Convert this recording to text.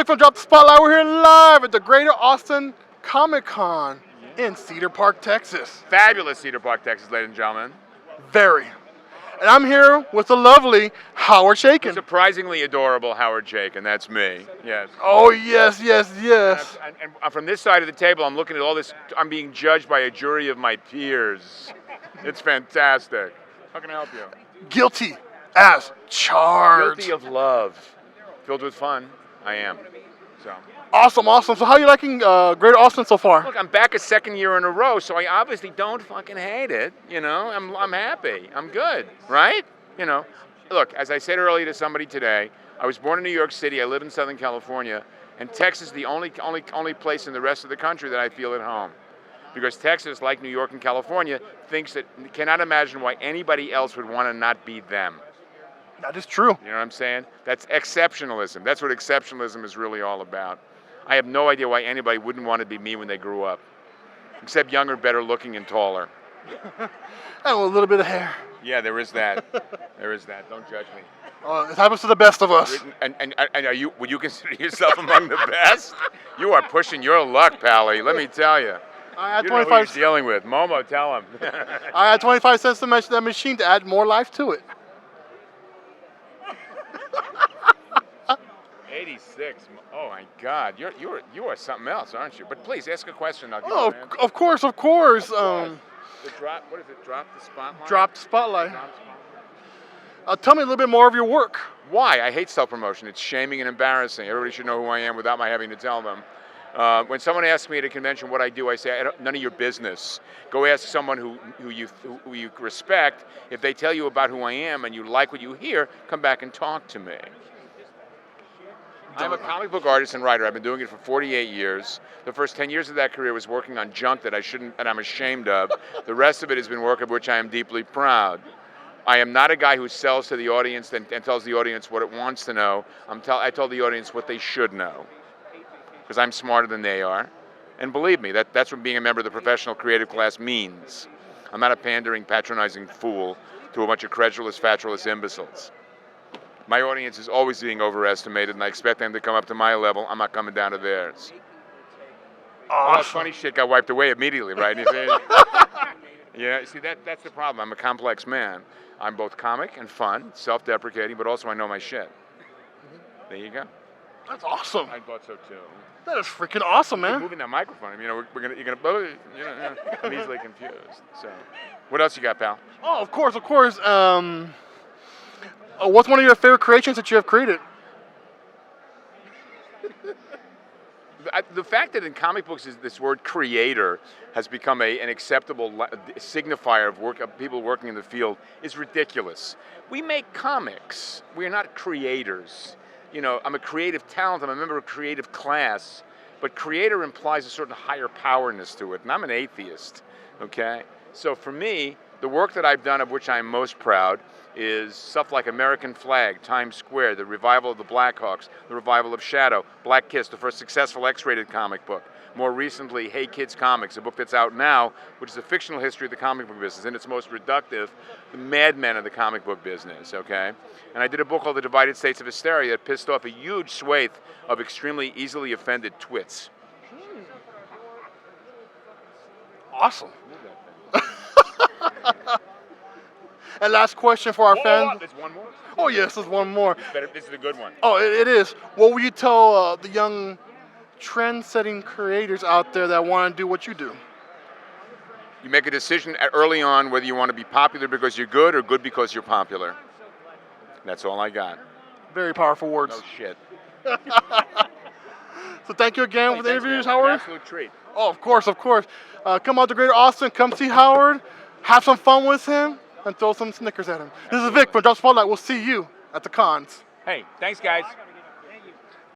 Vic from Drop the Spotlight. We're here live at the Greater Austin Comic Con in Cedar Park, Texas. Fabulous Cedar Park, Texas, ladies and gentlemen. Very. And I'm here with the lovely Howard Chaykin. Surprisingly adorable Howard Chaykin, that's me, yes. Oh, yes, yes, yes. And from this side of the table, I'm looking at all this, I'm being judged by a jury of my peers. It's fantastic. How can I help you? Guilty as charged. Guilty of love. Filled with fun, I am. So. Awesome, awesome. So how are you liking Greater Austin so far? Look, I'm back a second year in a row, so I obviously don't fucking hate it. You know, I'm happy. I'm good, right? You know, look, as I said earlier to somebody today, I was born in New York City. I live in Southern California, and Texas is the only place in the rest of the country that I feel at home, because Texas, like New York and California, cannot imagine why anybody else would want to not be them. That is true. You know what I'm saying? That's exceptionalism. That's what exceptionalism is really all about. I have no idea why anybody wouldn't want to be me when they grew up, except younger, better looking, and taller. And a little bit of hair. Yeah, there is that. There is that. Don't judge me. It happens to the best of us. And would you consider yourself among the best? You are pushing your luck, Pally. Let me tell you. I had you know 25. who you're dealing with. Momo, tell him. I had 25 cents to mention that machine to add more life to it. 86. Oh my God, you are something else, aren't you? But please ask a question. I'll give Oh, you, man. of course, of course. The drop. What is it? Drop the spotlight. Drop the spotlight. Drop the spotlight. Tell me a little bit more of your work. Why? I hate self-promotion. It's shaming and embarrassing. Everybody should know who I am without my having to tell them. When someone asks me at a convention what I do, I say, none of your business. Go ask someone who you respect. If they tell you about who I am and you like what you hear, come back and talk to me. I'm a comic book artist and writer. I've been doing it for 48 years. The first 10 years of that career was working on junk that I'm ashamed of. The rest of it has been work of which I am deeply proud. I am not a guy who sells to the audience and tells the audience what it wants to know. I tell the audience what they should know, because I'm smarter than they are. And believe me, that's what being a member of the professional creative class means. I'm not a pandering, patronizing fool to a bunch of credulous, fatuous imbeciles. My audience is always being overestimated, and I expect them to come up to my level. I'm not coming down to theirs. All that funny shit got wiped away immediately, right? You see? Yeah, you see, that's the problem. I'm a complex man. I'm both comic and fun, self-deprecating, but also I know my shit. There you go. That's awesome. I thought so too. That is freaking awesome, man. You're moving that microphone. You know, I'm easily confused. So, what else you got, pal? Oh, of course, of course. What's one of your favorite creations that you have created? The fact that in comic books this word creator has become an acceptable signifier of people working in the field is ridiculous. We make comics. We're not creators. You know, I'm a creative talent. I'm a member of a creative class. But creator implies a certain higher powerness to it. And I'm an atheist, okay? So for me, the work that I've done of which I'm most proud is stuff like American Flag, Times Square, the revival of the Blackhawks, the revival of Shadow, Black Kiss, the first successful X-rated comic book. More recently, Hey Kids Comics, a book that's out now, which is a fictional history of the comic book business. In its most reductive, the madmen of the comic book business, okay? And I did a book called The Divided States of Hysteria that pissed off a huge swathe of extremely easily offended twits. Awesome. And last question for our fans. There's one more? Oh, yes, there's one more. This is a good one. Oh, it is. What would you tell the young trend-setting creators out there that want to do what you do? You make a decision early on whether you want to be popular because you're good or good because you're popular. That's all I got. Very powerful words. No shit. So thank you again for the interviews, Howard. An absolute treat. Oh, of course, of course. Come out to Greater Austin. Come see Howard. Have some fun with him. And throw some Snickers at him. This is Vic from Drop Spotlight. We'll see you at the cons. Hey, thanks, guys.